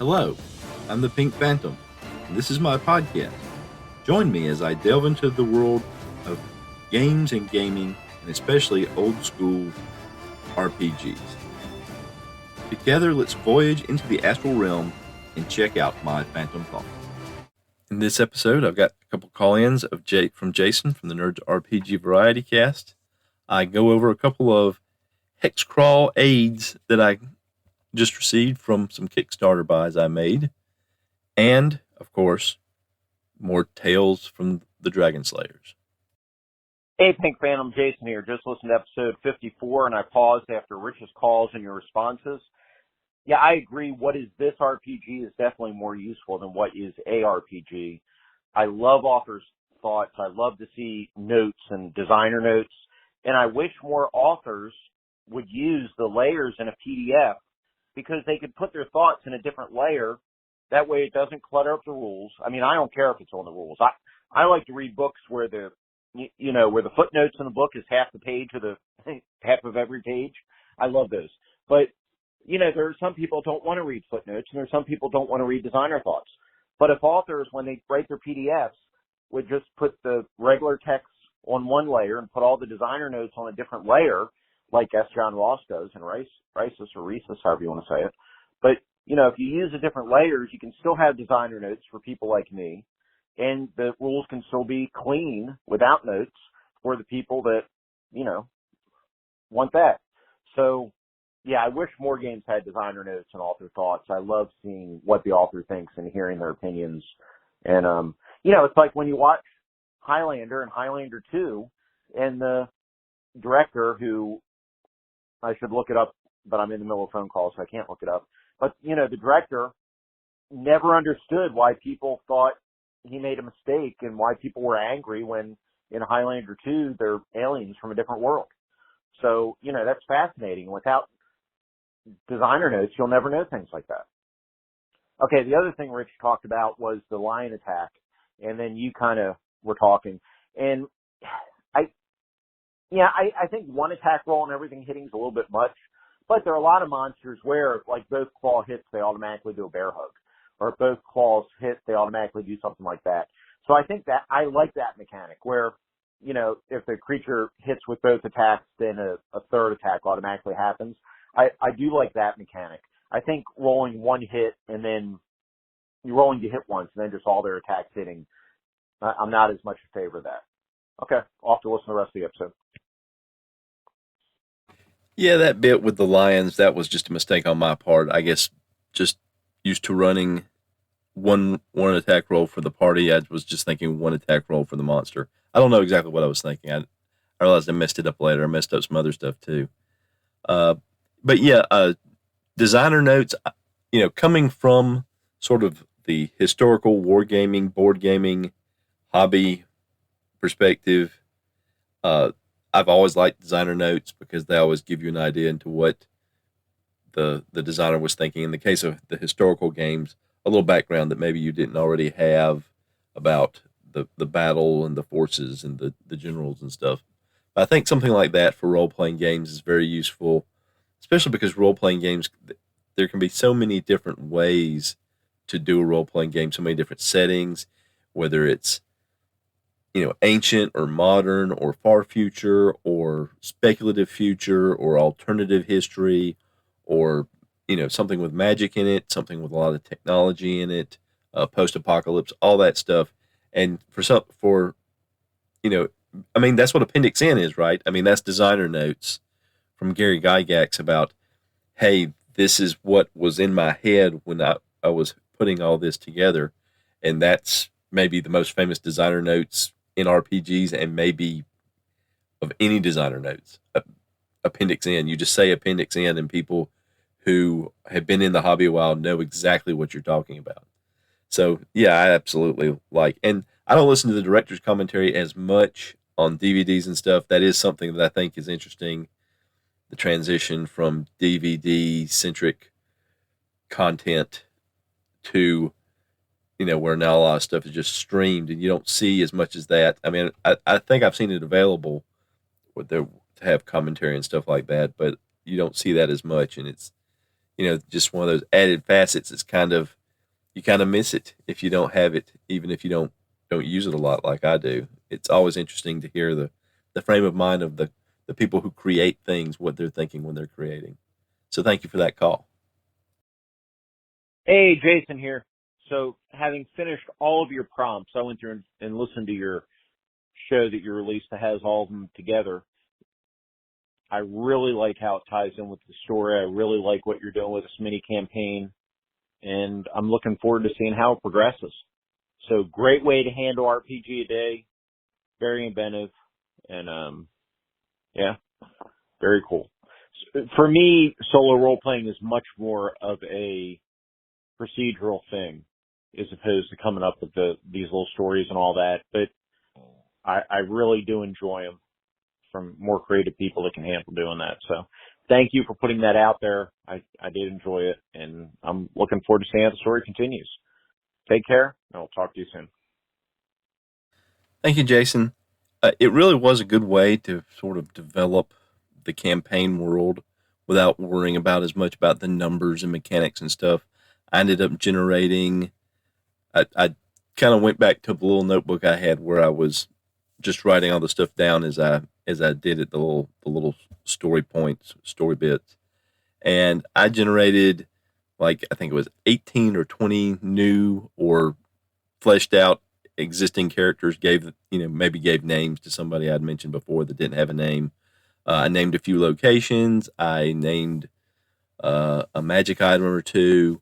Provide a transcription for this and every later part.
Hello, I'm the Pink Phantom, and this is my podcast. Join me as I delve into the world of games and gaming, and especially old school RPGs. Together, let's voyage into the astral realm and check out my phantom thoughts. In this episode, I've got a couple call-ins from Jason from the Nerds RPG Variety Cast. I go over a couple of Hexcrawl aids that I just received from some Kickstarter buys I made. And, of course, more tales from the Dragon Slayers. Hey, Pink Phantom, Jason here. Just listened to episode 54, and I paused after Rich's calls and your responses. Yeah, I agree. What is this RPG is definitely more useful than what is a RPG. I love authors' thoughts. I love to see notes and designer notes. And I wish more authors would use the layers in a PDF because they could put their thoughts in a different layer. That way it doesn't clutter up the rules. I mean, I don't care if it's on the rules. I like to read books where where the footnotes in the book is half the page or half of every page. I love those. But there are some people who don't want to read footnotes, and there are some people who don't want to read designer thoughts. But if authors, when they write their PDFs, would just put the regular text on one layer and put all the designer notes on a different layer, like S. John Ross does in Risus or Resus, however you want to say it. But, if you use the different layers, you can still have designer notes for people like me, and the rules can still be clean without notes for the people that, want that. So, yeah, I wish more games had designer notes and author thoughts. I love seeing what the author thinks and hearing their opinions. And, it's like when you watch Highlander and Highlander 2, and the director, who I should look it up, but I'm in the middle of a phone call, so I can't look it up. But, the director never understood why people thought he made a mistake and why people were angry when in Highlander 2, they're aliens from a different world. So, that's fascinating. Without designer notes, you'll never know things like that. Okay, the other thing Rich talked about was the lion attack, and then you kind of were talking. And I think one attack roll and everything hitting is a little bit much, but there are a lot of monsters where, like, both claw hits, they automatically do a bear hug. Or if both claws hit, they automatically do something like that. So I think that I like that mechanic where, if the creature hits with both attacks, then a third attack automatically happens. I do like that mechanic. I think rolling one hit and then you're rolling to hit once and then just all their attacks hitting, I'm not as much in favor of that. Okay, I'll have to listen to the rest of the episode. Yeah, that bit with the lions, that was just a mistake on my part. I guess just used to running one attack roll for the party. I was just thinking one attack roll for the monster. I don't know exactly what I was thinking. I realized I messed it up later. I messed up some other stuff too. But yeah, designer notes, coming from sort of the historical wargaming, board gaming, hobby perspective, I've always liked designer notes because they always give you an idea into what the designer was thinking. In the case of the historical games, a little background that maybe you didn't already have about the battle and the forces and the generals and stuff. But I think something like that for role-playing games is very useful, especially because role-playing games, there can be so many different ways to do a role-playing game, so many different settings, whether it's ancient or modern or far future or speculative future or alternative history or, something with magic in it, something with a lot of technology in it, post-apocalypse, all that stuff. And that's what Appendix N is, right? I mean, that's designer notes from Gary Gygax about, hey, this is what was in my head when I was putting all this together. And that's maybe the most famous designer notes in RPGs and maybe of any designer notes. Appendix N. You just say Appendix N and people who have been in the hobby a while know exactly what you're talking about. So yeah, I absolutely like, and I don't listen to the director's commentary as much on DVDs and stuff. That is something that I think is interesting. The transition from DVD centric content to, where now a lot of stuff is just streamed and you don't see as much as that. I mean, I think I've seen it available to have commentary and stuff like that, but you don't see that as much. And it's, just one of those added facets. It's you kind of miss it if you don't have it, even if you don't use it a lot like I do. It's always interesting to hear the frame of mind of the people who create things, what they're thinking when they're creating. So thank you for that call. Hey, Jason here. So having finished all of your prompts, I went through and listened to your show that you released that has all of them together. I really like how it ties in with the story. I really like what you're doing with this mini campaign, and I'm looking forward to seeing how it progresses. So great way to handle RPG a day. Very inventive, and yeah, very cool. For me, solo role playing is much more of a procedural thing as opposed to coming up with these little stories and all that. But I really do enjoy them from more creative people that can handle doing that. So thank you for putting that out there. I did enjoy it, and I'm looking forward to seeing how the story continues. Take care, and I'll talk to you soon. Thank you, Jason. It really was a good way to sort of develop the campaign world without worrying about as much about the numbers and mechanics and stuff. I ended up generating. I kind of went back to the little notebook I had where I was just writing all the stuff down as I did it, the little story points, story bits, and I generated like I think it was 18 or 20 new or fleshed out existing characters. Maybe gave names to somebody I'd mentioned before that didn't have a name. I named a few locations. I named a magic item or two.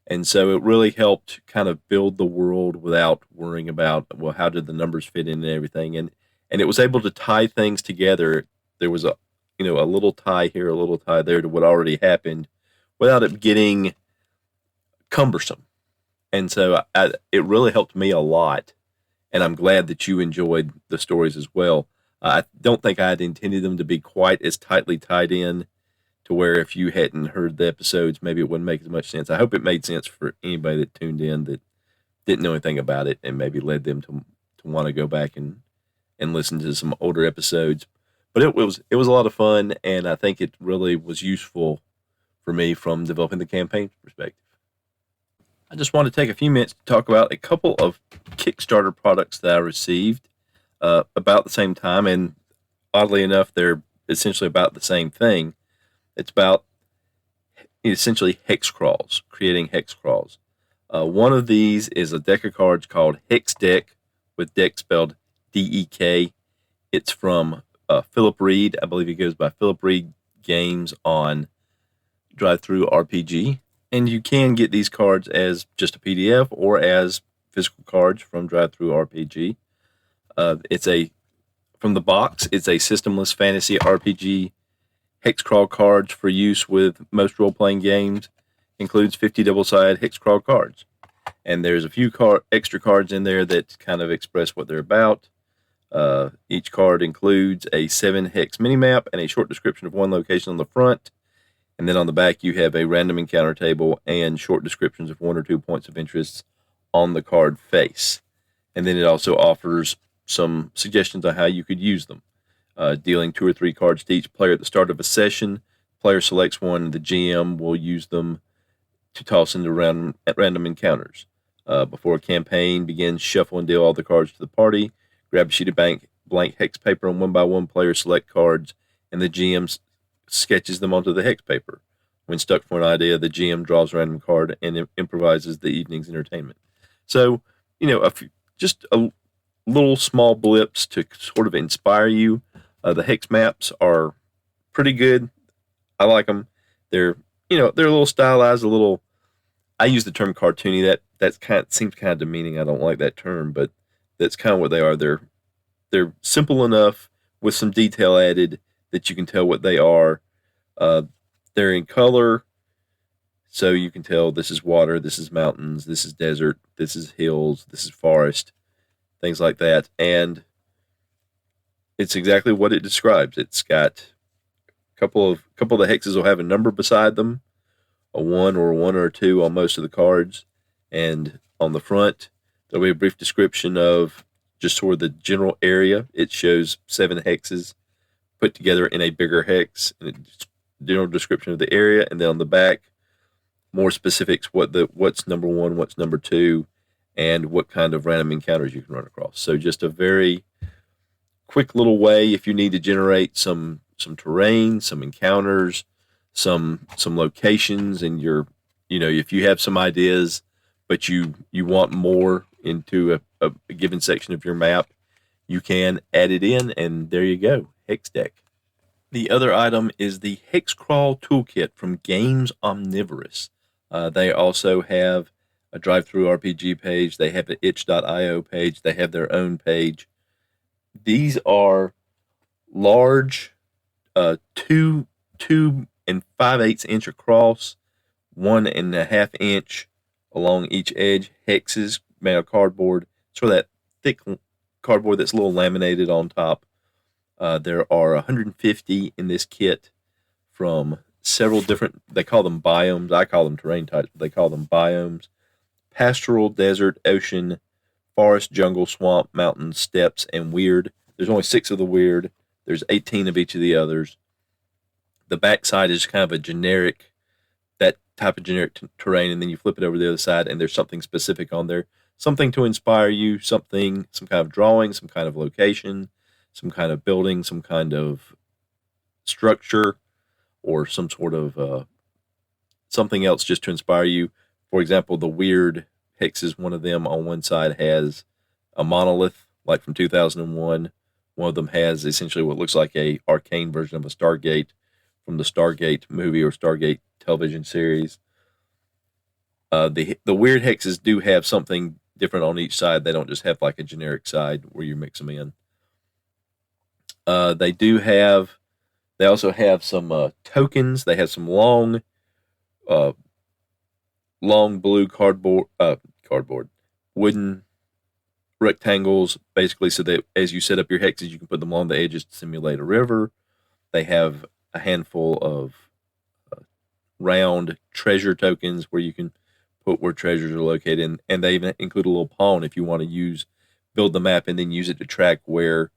And so it really helped kind of build the world without worrying about, well, how did the numbers fit in and everything. And it was able to tie things together. There was a little tie here, a little tie there to what already happened without it getting cumbersome. And so it really helped me a lot. And I'm glad that you enjoyed the stories as well. I don't think I had intended them to be quite as tightly tied in to where if you hadn't heard the episodes, maybe it wouldn't make as much sense. I hope it made sense for anybody that tuned in that didn't know anything about it and maybe led them to want to go back and listen to some older episodes. But it was a lot of fun, and I think it really was useful for me from developing the campaign perspective. I just want to take a few minutes to talk about a couple of Kickstarter products that I received about the same time, and oddly enough, they're essentially about the same thing. It's about essentially hex crawls, creating hex crawls. One of these is a deck of cards called Hex Dek, with Dek spelled DEK. It's from Philip Reed. I believe he goes by Philip Reed Games on Drive-Thru RPG. And you can get these cards as just a PDF or as physical cards from Drive-Thru RPG. From the box, it's a systemless fantasy RPG Hexcrawl cards for use with most role-playing games. Includes 50 double-sided Hexcrawl cards. And there's a few extra cards in there that kind of express what they're about. Each card includes a 7-hex minimap and a short description of one location on the front. And then on the back, you have a random encounter table and short descriptions of 1 or 2 points of interest on the card face. And then it also offers some suggestions on how you could use them. Dealing 2 or 3 cards to each player at the start of a session. Player selects one, and the GM will use them to toss into random encounters. Before a campaign begins, shuffle and deal all the cards to the party. Grab a sheet of blank hex paper and one by one player select cards, and the GM sketches them onto the hex paper. When stuck for an idea, the GM draws a random card and improvises the evening's entertainment. So, just a little small blips to sort of inspire you. The hex maps are pretty good. I like them. They're a little stylized, a little. I use the term cartoony. That's seems kind of demeaning. I don't like that term, but that's kind of what they are. They're simple enough with some detail added that you can tell what they are. They're in color, so you can tell this is water, this is mountains, this is desert, this is hills, this is forest, things like that. And it's exactly what it describes. It's got a couple of the hexes will have a number beside them, a 1 or a 1 or a 2 on most of the cards, and on the front there'll be a brief description of just sort of the general area. It shows 7 hexes put together in a bigger hex, and a general description of the area. And then on the back, more specifics, what's number one, what's number two, and what kind of random encounters you can run across. So just a very quick little way if you need to generate some terrain, some encounters, some locations, and if you have some ideas, but you want more into a given section of your map, you can add it in, and there you go, Hex Dek. The other item is the Hexcrawl Toolkit from Games Omnivorous. They also have a drive-through RPG page. They have an itch.io page. They have their own page. These are large, 2 and 5/8 inch across, 1.5 inch along each edge hexes made of cardboard. Sort of that thick cardboard that's a little laminated on top. There are 150 in this kit from several different, they call them biomes. I call them terrain types, but they call them biomes. Pastoral, desert, ocean, forest, jungle, swamp, mountain, steppes, and weird. There's only 6 of the weird. There's 18 of each of the others. The backside is kind of a generic, that type of generic terrain, and then you flip it over the other side, and there's something specific on there. Something to inspire you, some kind of drawing, some kind of location, some kind of building, some kind of structure, or some sort of something else just to inspire you. For example, the weird hexes, one of them on one side has a monolith, like from 2001. One of them has essentially what looks like a arcane version of a Stargate from the Stargate movie or Stargate television series. The weird hexes do have something different on each side. They don't just have like a generic side where you mix them in. They also have some tokens. They have some long blue cardboard, wooden rectangles, basically, so that as you set up your hexes, you can put them along the edges to simulate a river. They have a handful of round treasure tokens where you can put where treasures are located, and they even include a little pawn if you want to build the map and then use it to track where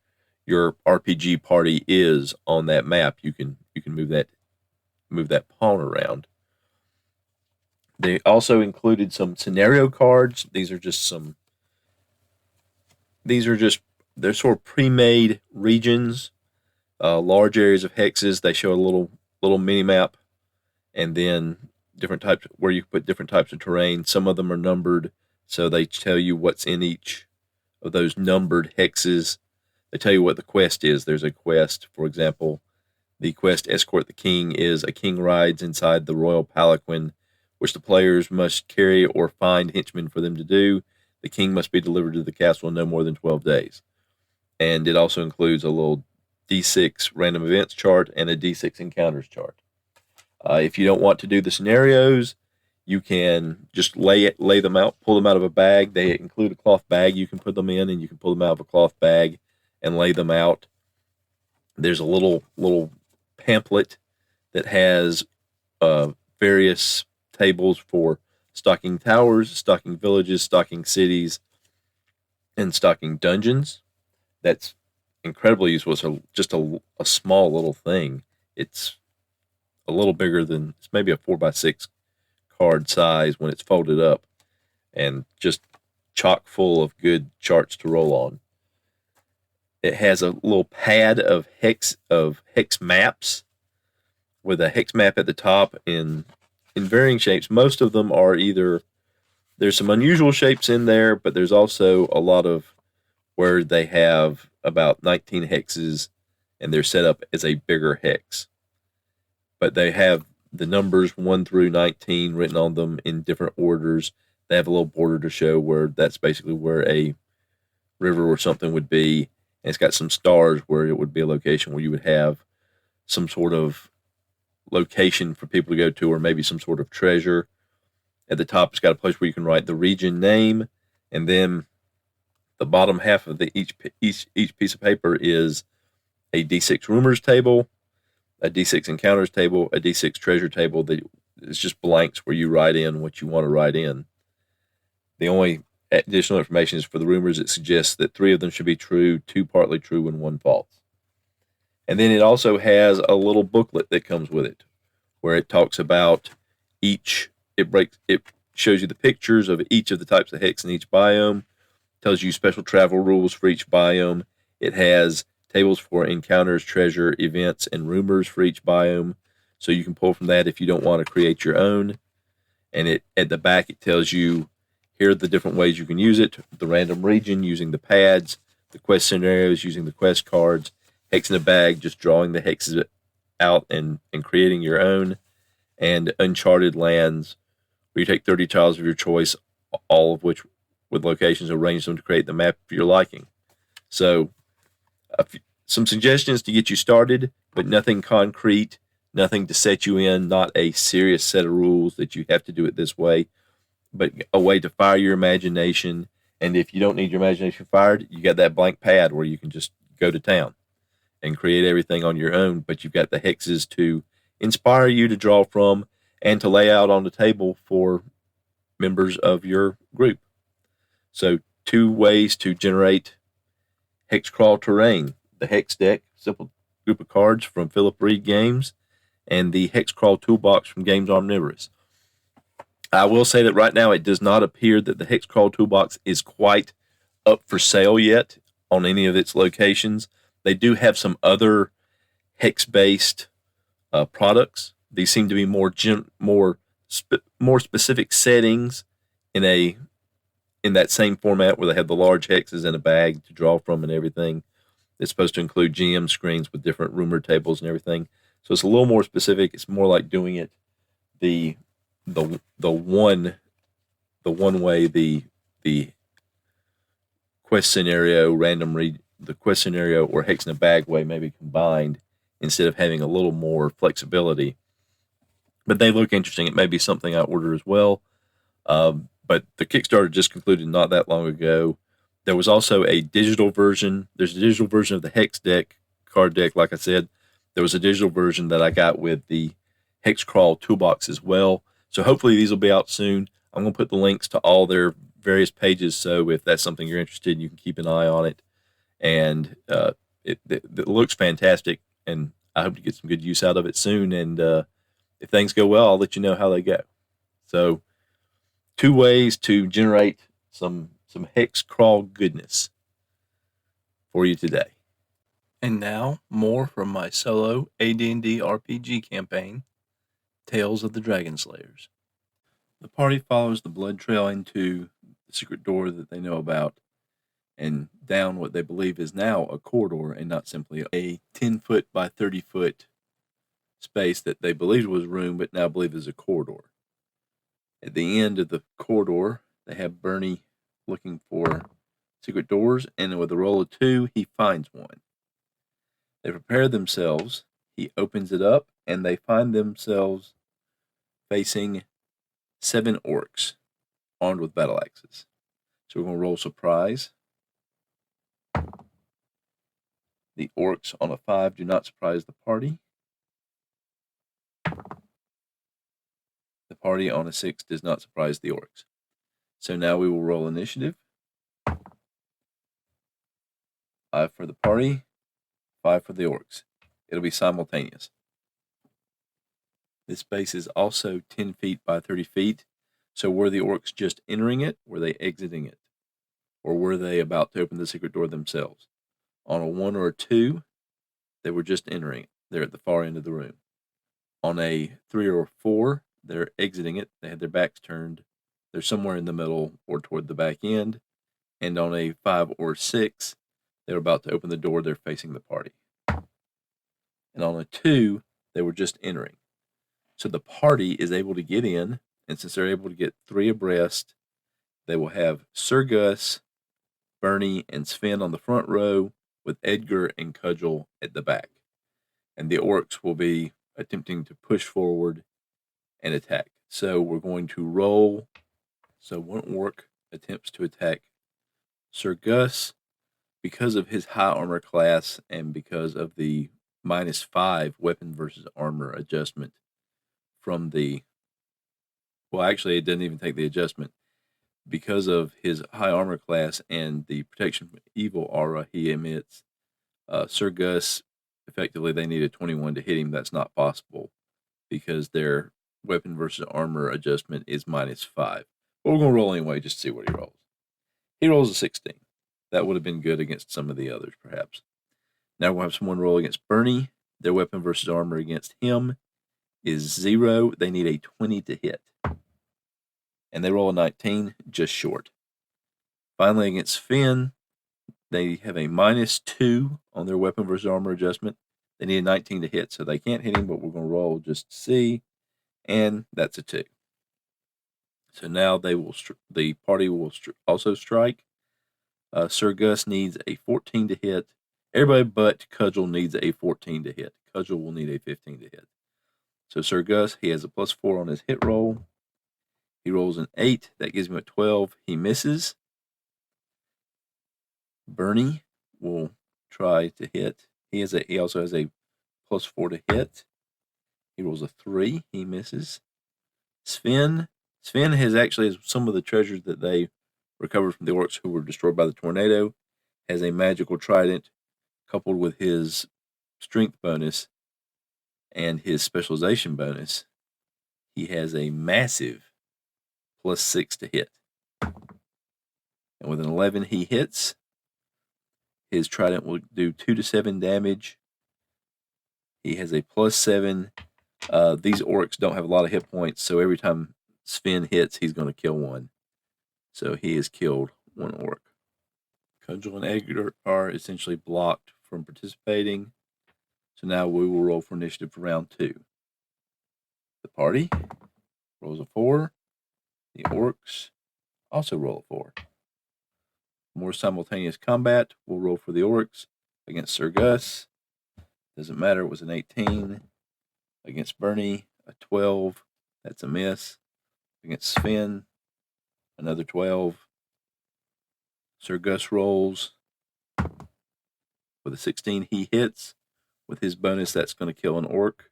your RPG party is on that map. You can move that pawn around. They also included some scenario cards. They're sort of pre-made regions, large areas of hexes. They show a little mini map, and then different types where you put different types of terrain. Some of them are numbered, so they tell you what's in each of those numbered hexes. They tell you what the quest is. There's a quest, for example, the quest Escort the King is a king rides inside the royal palanquin, which the players must carry or find henchmen for them to do. The king must be delivered to the castle in no more than 12 days. And it also includes a little D6 random events chart and a D6 encounters chart. If you don't want to do the scenarios, you can just lay them out, pull them out of a bag. They include a cloth bag you can put them in, and you can pull them out of a cloth bag and lay them out. There's a little pamphlet that has various tables for stocking towers, stocking villages, stocking cities, and stocking dungeons. That's incredibly useful. It's just a small little thing. It's a little bigger than, it's maybe a 4x6 card size when it's folded up, and just chock full of good charts to roll on. It has a little pad of hex maps with a hex map at the top in varying shapes. Most of them are there's some unusual shapes in there, but there's also a lot of where they have about 19 hexes and they're set up as a bigger hex. But they have the numbers 1 through 19 written on them in different orders. They have a little border to show where that's basically where a river or something would be. And it's got some stars where it would be a location where you would have some sort of location for people to go to, or maybe some sort of treasure. At the top, it's got a place where you can write the region name, and then the bottom half of each piece of paper is a D6 rumors table, a D6 encounters table, a D6 treasure table that is just blanks where you write in what you want to write in. The only additional information is for the rumors. It suggests that 3 of them should be true, 2 partly true, and 1 false. And then it also has a little booklet that comes with it where it talks about each it shows you the pictures of each of the types of hex in each biome, tells you special travel rules for each biome. It has tables for encounters, treasure, events, and rumors for each biome, so you can pull from that if you don't want to create your own. And at the back it tells you here are the different ways you can use it: the random region using the pads, the quest scenarios using the quest cards, hex in a bag, just drawing the hexes out and creating your own, and uncharted lands where you take 30 tiles of your choice, all of which with locations, arrange them to create the map of your liking. So some suggestions to get you started, but nothing concrete, nothing to set you in, not a serious set of rules that you have to do it this way, but a way to fire your imagination. And if you don't need your imagination fired, you got that blank pad where you can just go to town and create everything on your own, but you've got the hexes to inspire you to draw from and to lay out on the table for members of your group. So 2 ways to generate Hexcrawl terrain: the Hex Dek, simple group of cards from Philip Reed Games, and the Hexcrawl Toolbox from Games Omnivorous. I will say that right now it does not appear that the Hexcrawl Toolbox is quite up for sale yet on any of its locations. They do have some other hex-based products. These seem to be more specific settings in that same format where they have the large hexes in a bag to draw from and everything. It's supposed to include GM screens with different rumor tables and everything. So it's a little more specific. It's more like doing it the one way, the quest scenario, the quest scenario or hex in a bag way maybe combined, instead of having a little more flexibility. But they look interesting. It may be something I order as well. But the Kickstarter just concluded not that long ago. There was also a digital version. There's a digital version of the Hex Dek card deck, like I said. There was a digital version that I got with the Hexcrawl Toolbox as well. So hopefully these will be out soon. I'm going to put the links to all their various pages, so if that's something you're interested in, you can keep an eye on it. And it looks fantastic, and I hope to get some good use out of it soon. And if things go well, I'll let you know how they go. So 2 ways to generate some Hexcrawl goodness for you today. And now, more from my solo AD&D RPG campaign, Tales of the Dragon Slayers. The party follows the blood trail into the secret door that they know about, and down what they believe is now a corridor and not simply a 10-foot by 30-foot space that they believed was a room but now believe is a corridor. At the end of the corridor, they have Bernie looking for secret doors, and with a roll of 2, he finds one. They prepare themselves. He opens it up, and they find themselves facing 7 orcs armed with battle axes. So we're going to roll surprise. The orcs on a 5 do not surprise the party. The party on a 6 does not surprise the orcs. So now we will roll initiative. 5 for the party, 5 for the orcs. It'll be simultaneous. This space is also 10 feet by 30 feet. So were the orcs just entering it? Were they exiting it? Or were they about to open the secret door themselves? On a 1 or a 2, they were just entering it. They're at the far end of the room. On a 3 or a 4, they're exiting it. They had their backs turned. They're somewhere in the middle or toward the back end. And on a 5 or 6, they're about to open the door. They're facing the party. And on a 2, they were just entering. So the party is able to get in, and since they're able to get 3 abreast, they will have Sir Gus, Bernie, and Sven on the front row, with Edgar and Cudgel at the back. And the orcs will be attempting to push forward and attack. So we're going to roll. So one orc attempts to attack Sir Gus. Because of his high armor class and because of the -5 weapon versus armor adjustment from the, well, actually, it didn't even take the adjustment. Because of his high armor class and the protection from evil aura he emits, Sir Gus, effectively, they need a 21 to hit him. That's not possible because their weapon versus armor adjustment is -5. But we're going to roll anyway just to see what he rolls. He rolls a 16. That would have been good against some of the others, perhaps. Now we'll have someone roll against Bernie. Their weapon versus armor against him is 0. They need a 20 to hit. And they roll a 19, just short. Finally, against Finn, they have a -2 on their weapon versus armor adjustment. They need a 19 to hit, so they can't hit him, but we're going to roll just to see. And that's a 2. So now they will. The party will also strike. Sir Gus needs a 14 to hit. Everybody but Cudgel needs a 14 to hit. Cudgel will need a 15 to hit. So Sir Gus, he has a +4 on his hit roll. He rolls an 8. That gives him a 12. He misses. Bernie will try to hit. He also has a +4 to hit. He rolls a 3. He misses. Sven has actually some of the treasures that they recovered from the orcs who were destroyed by the tornado. Has a magical trident coupled with his strength bonus and his specialization bonus. He has a massive +6 to hit. And with an 11, he hits. His trident will do 2 to 7 damage. He has a +7. These orcs don't have a lot of hit points, so every time Sven hits, he's going to kill one. So he has killed one orc. Cudgel and Edgar are essentially blocked from participating. So now we will roll for initiative for round 2. The party rolls a 4. The orcs also roll a 4. More simultaneous combat. We'll roll for the orcs against Sir Gus. Doesn't matter. It was an 18. Against Bernie, a 12. That's a miss. Against Sven, another 12. Sir Gus rolls. With a 16, he hits. With his bonus, that's going to kill an orc.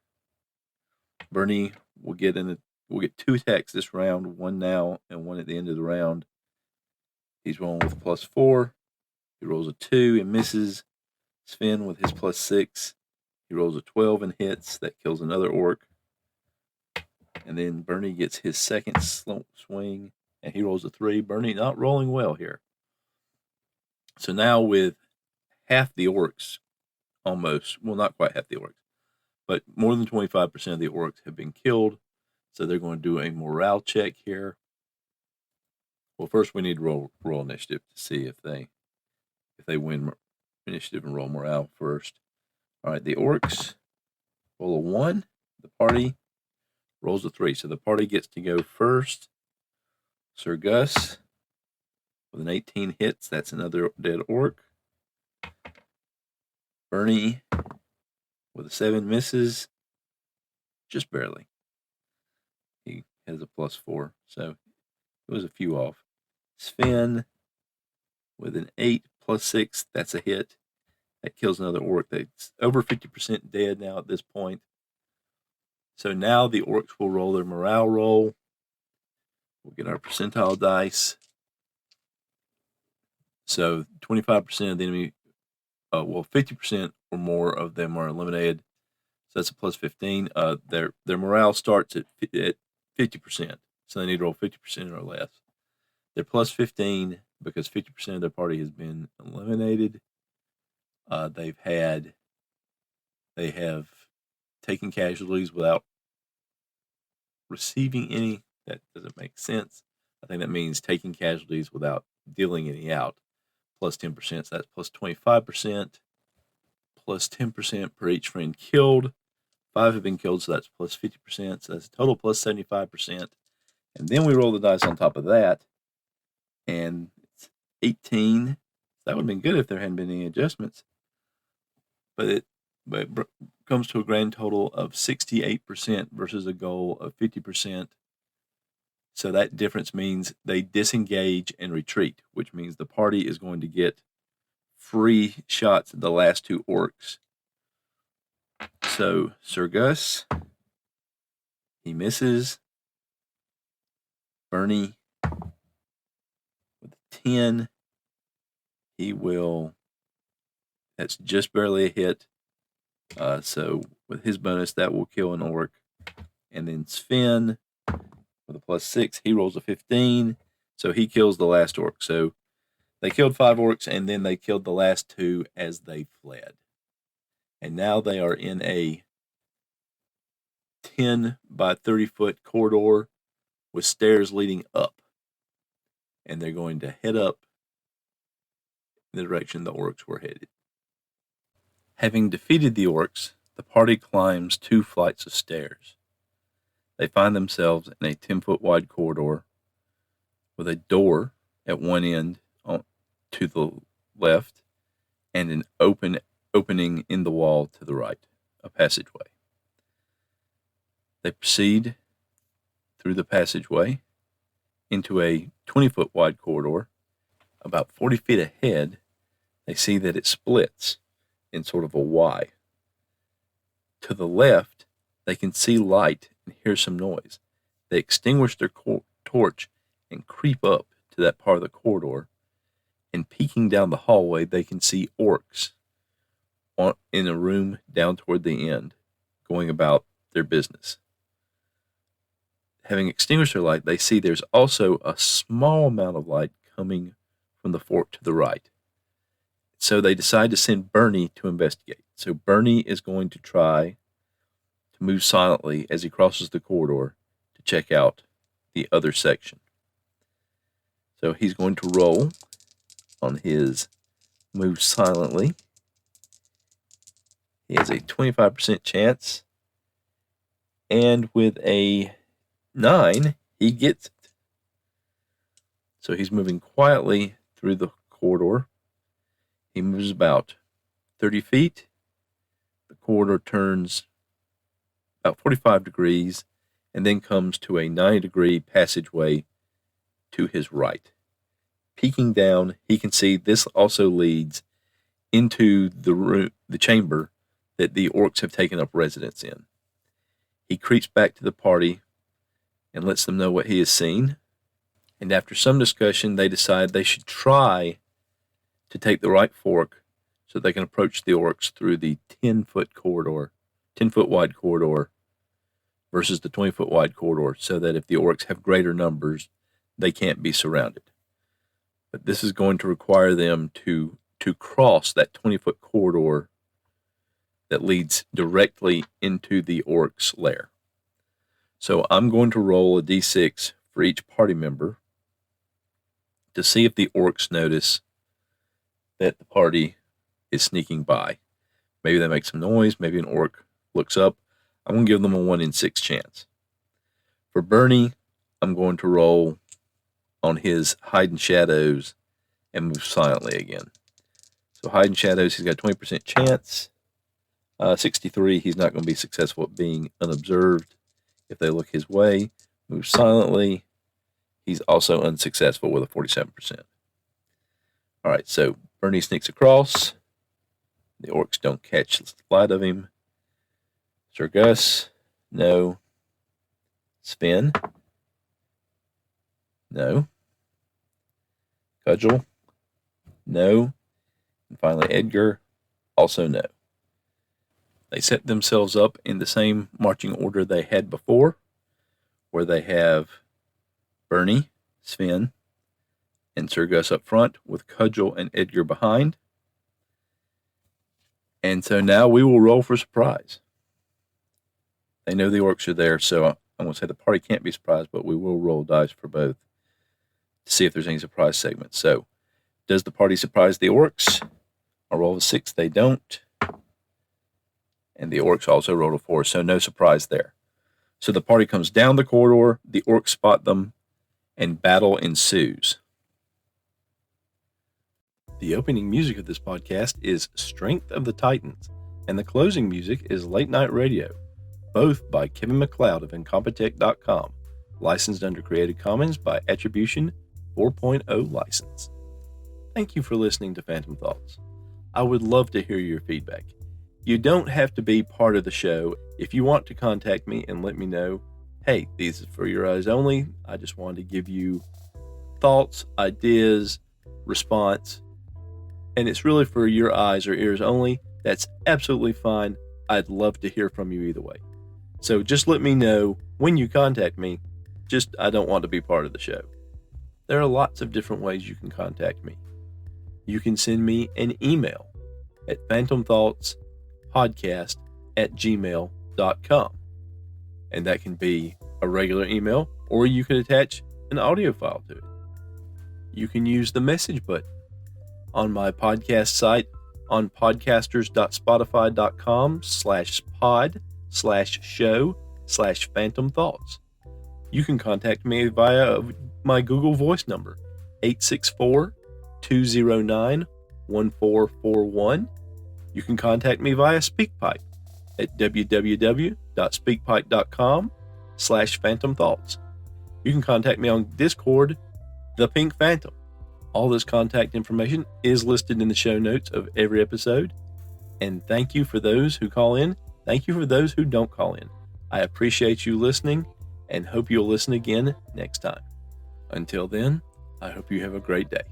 Bernie will get 2 attacks this round, one now and one at the end of the round. He's rolling with +4. He rolls a 2 and misses. Sven with his +6. He rolls a 12 and hits. That kills another orc. And then Bernie gets his second swing, and he rolls a 3. Bernie not rolling well here. So now with half the orcs, almost, well, not quite half the orcs, but more than 25% of the orcs have been killed. So they're going to do a morale check here. Well, first we need to roll initiative to see if they win initiative and roll morale first. All right, the orcs roll a 1. The party rolls a 3. So the party gets to go first. Sir Gus with an 18 hits. That's another dead orc. Bernie with a 7 misses. Just barely. He has a +4. So it was a few off. Sven with an 8 +6. That's a hit. That kills another orc. That's over 50% dead now at this point. So now the orcs will roll their morale roll. We'll get our percentile dice. So 25% of the enemy, 50% or more of them are eliminated. So that's a +15. Their morale starts at 50%. So they need to roll 50% or less. They're +15 because 50% of their party has been eliminated. They have taken casualties without receiving any. That doesn't make sense. I think that means taking casualties without dealing any out. +10%, so that's +25%. +10% per each friend killed. 5 have been killed, so that's +50%. So that's a total +75%. And then we roll the dice on top of that, and it's 18. That would have been good if there hadn't been any adjustments. But it comes to a grand total of 68% versus a goal of 50%. So that difference means they disengage and retreat, which means the party is going to get free shots at the last 2 orcs. So Sir Gus, he misses. Bernie with a 10, that's just barely a hit. So with his bonus, that will kill an orc. And then Sven, with a +6, he rolls a 15. So he kills the last orc. So they killed 5 orcs, and then they killed the last 2 as they fled. And now they are in a 10 by 30 foot corridor with stairs leading up. And they're going to head up in the direction the orcs were headed. Having defeated the orcs, the party climbs 2 flights of stairs. They find themselves in a 10-foot wide corridor with a door at one end to the left and an opening in the wall to the right, a passageway. They proceed through the passageway into a 20-foot wide corridor. About 40 feet ahead, they see that it splits in sort of a Y. To the left, they can see light and hear some noise. They extinguish their torch and creep up to that part of the corridor, and peeking down the hallway, they can see orcs in a room down toward the end, going about their business. Having extinguished their light, they see there's also a small amount of light coming from the fort to the right. So they decide to send Bernie to investigate. So Bernie is going to try to move silently as he crosses the corridor to check out the other section. So he's going to roll on his move silently. He has a 25% chance. And with a 9, he gets it. So he's moving quietly through the corridor. He moves about 30 feet. The corridor turns about 45 degrees and then comes to a 90-degree passageway to his right. Peeking down, he can see this also leads into the chamber that the orcs have taken up residence in. He creeps back to the party and lets them know what he has seen. And after some discussion, they decide they should try to take the right fork so they can approach the orcs through the 10-foot wide corridor versus the 20-foot wide corridor, so that if the orcs have greater numbers, they can't be surrounded. But this is going to require them to cross that 20-foot corridor that leads directly into the orcs' lair. So I'm going to roll a d6 for each party member to see if the orcs notice that the party is sneaking by. Maybe they make some noise, maybe an orc looks up. I'm going to give them a 1 in 6 chance. For Bernie, I'm going to roll on his hide in shadows and move silently again. So hide in shadows, he's got a 20% chance. 63, he's not going to be successful at being unobserved if they look his way. Move silently, he's also unsuccessful with a 47%. All right, so Bernie sneaks across. The orcs don't catch the light of him. Sir Gus, no. Sven, no. Cudgel, no. And finally Edgar, also no. They set themselves up in the same marching order they had before, where they have Bernie, Sven, and Sir Gus up front with Cudgel and Edgar behind. And so now we will roll for surprise. They know the orcs are there, so I'm going to say the party can't be surprised, but we will roll dice for both to see if there's any surprise segments. So, does the party surprise the orcs? I roll a 6, they don't. And the orcs also rolled a 4, so no surprise there. So the party comes down the corridor, the orcs spot them, and battle ensues. The opening music of this podcast is Strength of the Titans, and the closing music is Late Night Radio, both by Kevin MacLeod of Incompetech.com, licensed under Creative Commons by Attribution 4.0 license. Thank you for listening to Phantom Thoughts. I would love to hear your feedback. You don't have to be part of the show. If you want to contact me and let me know, hey, these are for your eyes only. I just wanted to give you thoughts, ideas, response, and it's really for your eyes or ears only. That's absolutely fine. I'd love to hear from you either way. So just let me know when you contact me, just I don't want to be part of the show. There are lots of different ways you can contact me. You can send me an email at phantomthoughtspodcast@gmail.com. And that can be a regular email, or you can attach an audio file to it. You can use the message button on my podcast site on podcasters.spotify.com/pod/show/phantom thoughts. You can contact me via my Google Voice number, 864-209-1441. You can contact me via SpeakPipe at www.speakpipe.com/phantom thoughts. You can contact me on Discord, The Pink Phantom. All this contact information is listed in the show notes of every episode. And thank you for those who call in. Thank you for those who don't call in. I appreciate you listening and hope you'll listen again next time. Until then, I hope you have a great day.